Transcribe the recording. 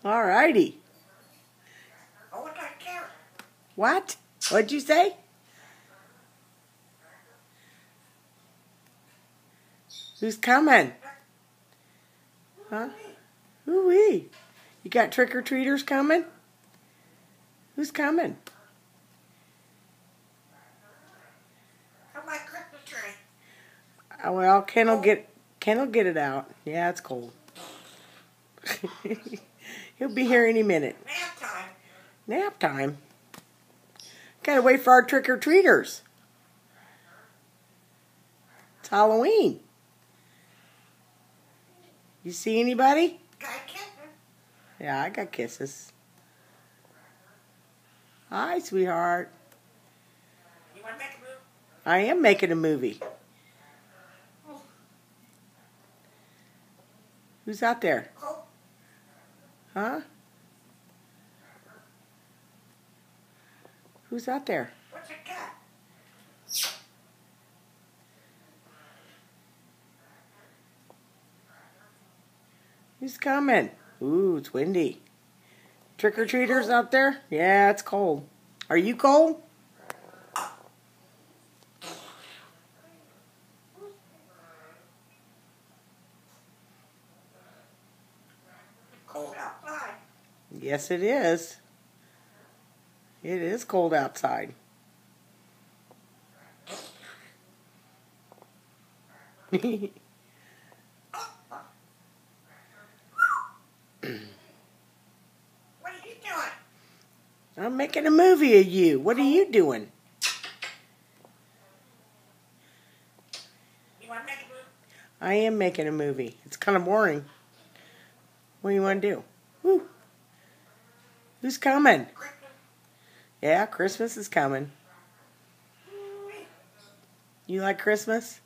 All righty. Oh, I got carrot. What? What'd you say? Who's coming? Huh? Ooh-wee. You got trick-or-treaters coming? Who's coming? How my Christmas tree? Oh, well, Ken will get it out. Yeah, it's cold. He'll be here any minute. Nap time. Nap time? Gotta wait for our trick-or-treaters. It's Halloween. You see anybody? Got a kitten. Yeah, I got kisses. Hi, sweetheart. You want to make a move? I am making a movie. Who's out there? Oh, Huh? Who's out there? what's a cat? Who's coming? Ooh, it's windy. Trick-or-treaters out there? Yeah, it's cold. Are you cold? Cold outside. Yes, it is. It is cold outside. What are you doing? I'm making a movie of you. What are you doing? You want to make a move? I am making a movie. It's kind of boring. What do you want to do? Woo. Who's coming? Christmas. Yeah, Christmas is coming. You like Christmas?